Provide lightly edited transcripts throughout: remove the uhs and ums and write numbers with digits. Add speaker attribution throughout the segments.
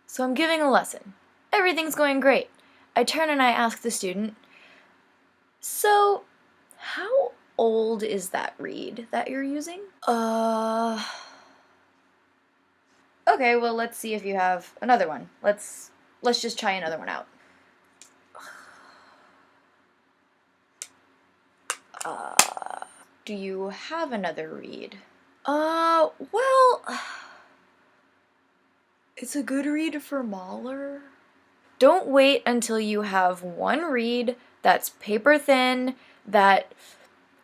Speaker 1: So I'm giving a lesson. Everything's going great. I turn and I ask the student, so how old is that reed that you're using? Okay, well, let's see if you have another one. Let's just try another one out. Do you have another reed? Well, it's a good reed for Mahler. Don't wait until you have one reed that's paper thin, that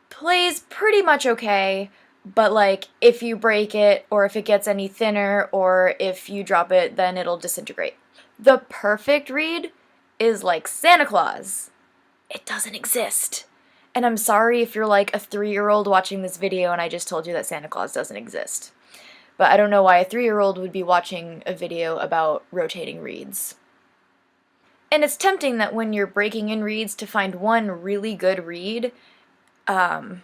Speaker 1: plays pretty much okay, but like if you break it or if it gets any thinner or if you drop it, then it'll disintegrate. The perfect reed is like Santa Claus. It doesn't exist. And I'm sorry if you're like a 3-year-old watching this video and I just told you that Santa Claus doesn't exist. But I don't know why a 3-year-old would be watching a video about rotating reeds. And it's tempting that when you're breaking in reeds to find one really good reed, and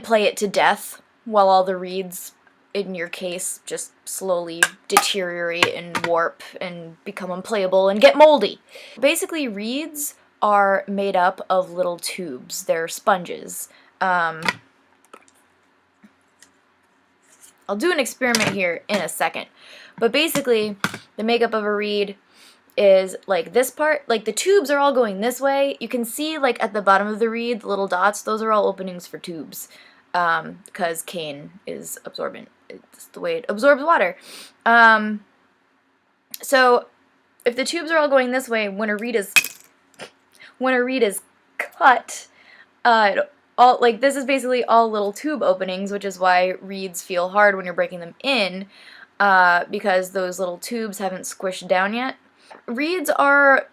Speaker 1: play it to death while all the reeds in your case just slowly deteriorate and warp and become unplayable and get moldy. Basically, reeds are made up of little tubes. They're sponges. I'll do an experiment here in a second. But basically, the makeup of a reed is like this part, like the tubes are all going this way. You can see like at the bottom of the reed, the little dots, those are all openings for tubes, because cane is absorbent. It's the way it absorbs water. So if the tubes are all going this way, when a reed is cut, all like this is basically all little tube openings, which is why reeds feel hard when you're breaking them in, because those little tubes haven't squished down yet. Reeds are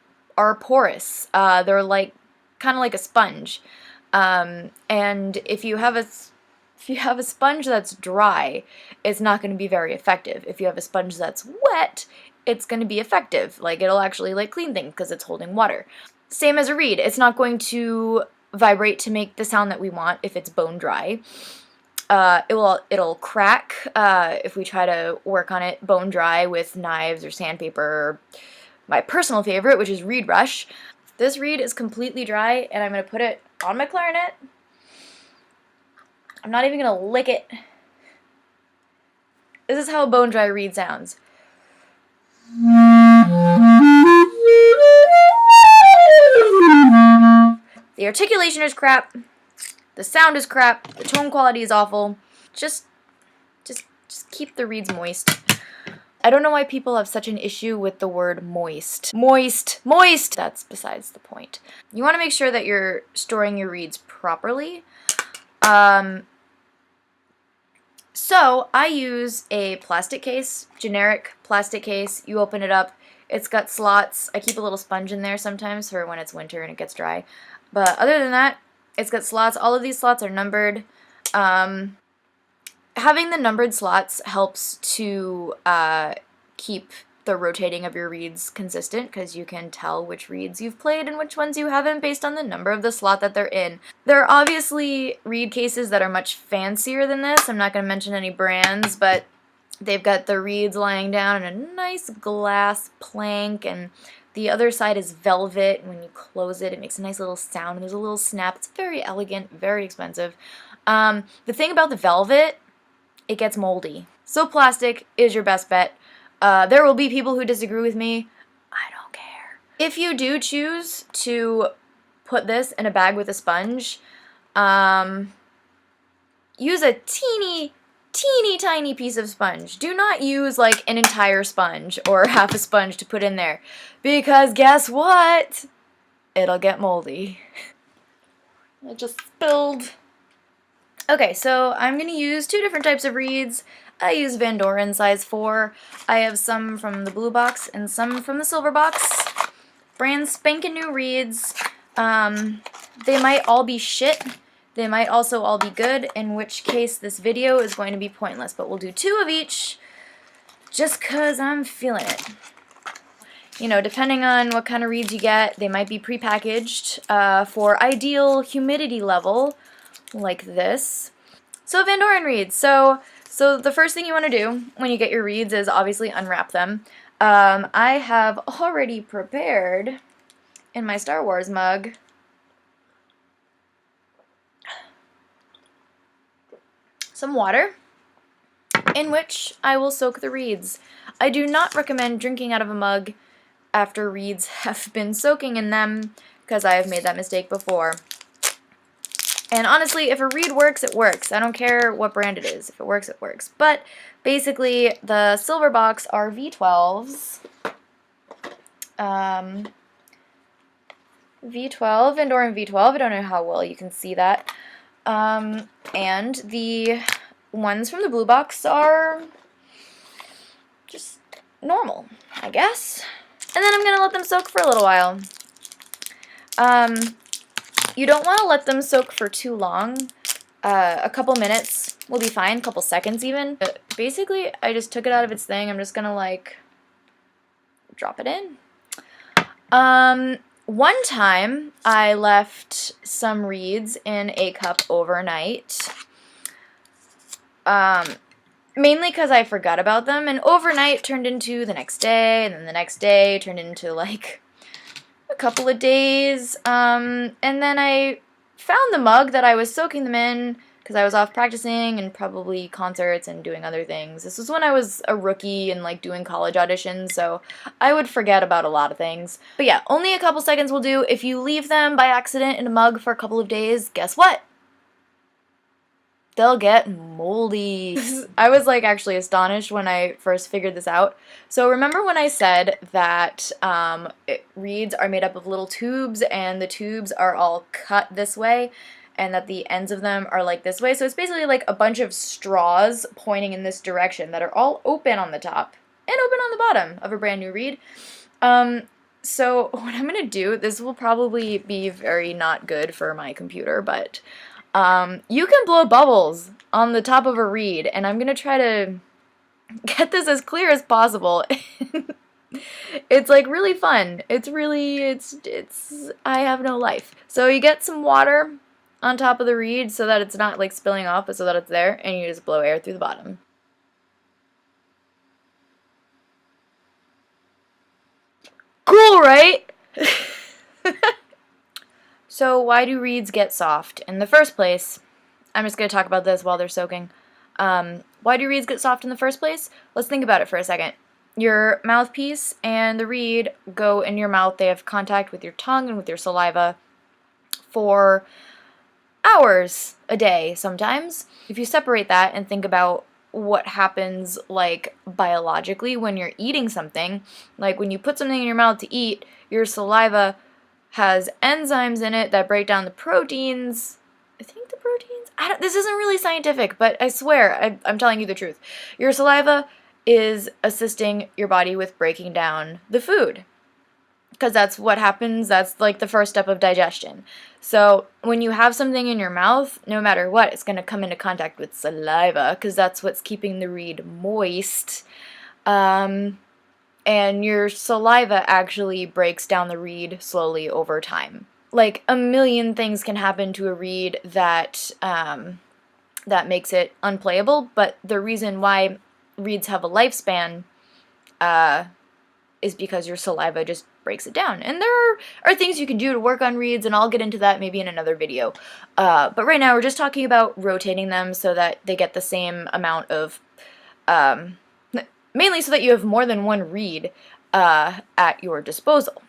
Speaker 1: porous. They're like kind of like a sponge, and if you have a sponge that's dry, it's not going to be very effective. If you have a sponge that's wet, it's going to be effective. Like it'll actually like clean things because it's holding water. Same as a reed. It's not going to vibrate to make the sound that we want if it's bone dry. It'll crack if we try to work on it bone dry with knives or sandpaper, or my personal favorite, which is reed brush. This reed is completely dry, and I'm going to put it on my clarinet. I'm not even going to lick it. This is how a bone dry reed sounds. The articulation is crap. The sound is crap. The tone quality is awful. Just keep the reeds moist. I don't know why people have such an issue with the word moist. Moist! Moist! That's besides the point. You want to make sure that you're storing your reeds properly. So I use a plastic case, generic plastic case. You open it up. It's got slots. I keep a little sponge in there sometimes for when it's winter and it gets dry. But other than that, it's got slots. All of these slots are numbered. Having the numbered slots helps to keep the rotating of your reeds consistent, because you can tell which reeds you've played and which ones you haven't based on the number of the slot that they're in. There are obviously reed cases that are much fancier than this. I'm not going to mention any brands, but they've got the reeds lying down in a nice glass plank, and the other side is velvet. When you close it, it makes a nice little sound, and there's a little snap. It's very elegant, very expensive. The thing about the velvet, it gets moldy. So plastic is your best bet. There will be people who disagree with me. I don't care. If you do choose to put this in a bag with a sponge, use a teeny tiny piece of sponge. Do not use like an entire sponge or half a sponge to put in there, because guess what? It'll get moldy. I just spilled. Okay, so I'm going to use 2 different types of reeds. I use Van Doren size 4. I have some from the blue box and some from the silver box. Brand spanking new reeds. They might all be shit. They might also all be good, in which case this video is going to be pointless. But we'll do 2 of each just because I'm feeling it. You know, depending on what kind of reeds you get, they might be prepackaged for ideal humidity level, like this. So Van Doren reeds. So the first thing you want to do when you get your reeds is obviously unwrap them. I have already prepared in my Star Wars mug some water in which I will soak the reeds. I do not recommend drinking out of a mug after reeds have been soaking in them, because I have made that mistake before. And honestly, if a reed works, it works. I don't care what brand it is. If it works, it works. But basically, the silver box are V12s. V12, Enduring V12. I don't know how well you can see that. And the ones from the blue box are just normal, I guess. And then I'm going to let them soak for a little while. You don't want to let them soak for too long. A couple minutes will be fine, a couple seconds even. But basically, I just took it out of its thing. I'm just going to, like, drop it in. One time, I left some reeds in a cup overnight. Mainly because I forgot about them, and overnight turned into the next day, and then the next day turned into, like, a couple of days. And then I found the mug that I was soaking them in, because I was off practicing and probably concerts and doing other things. This was when I was a rookie and, like, doing college auditions, so I would forget about a lot of things. But yeah, only a couple seconds will do. If you leave them by accident in a mug for a couple of days, guess what? They'll get moldy. I was, like, actually astonished when I first figured this out. So remember when I said that reeds are made up of little tubes, and the tubes are all cut this way, and that the ends of them are like this way? So it's basically like a bunch of straws pointing in this direction that are all open on the top and open on the bottom of a brand new reed. So what I'm going to do, this will probably be very not good for my computer, but you can blow bubbles on the top of a reed, and I'm going to try to get this as clear as possible. It's, like, really fun. It's I have no life. So you get some water on top of the reed so that it's not, like, spilling off, but so that it's there, and you just blow air through the bottom. Cool, right? So why do reeds get soft in the first place? I'm just going to talk about this while they're soaking. Why do reeds get soft in the first place? Let's think about it for a second. Your mouthpiece and the reed go in your mouth. They have contact with your tongue and with your saliva for hours a day sometimes. If you separate that and think about what happens, like, biologically when you're eating something, like when you put something in your mouth to eat, your saliva has enzymes in it that break down the proteins. I think the proteins? This isn't really scientific, but I swear, I'm telling you the truth. Your saliva is assisting your body with breaking down the food, because that's what happens. That's, like, the first step of digestion. So when you have something in your mouth, no matter what, it's going to come into contact with saliva, because that's what's keeping the reed moist. And your saliva actually breaks down the reed slowly over time. Like, a million things can happen to a reed that that makes it unplayable, but the reason why reeds have a lifespan is because your saliva just breaks it down. And there are things you can do to work on reeds, and I'll get into that maybe in another video. But right now we're just talking about rotating them so that they get the same amount of mainly so that you have more than one reed at your disposal.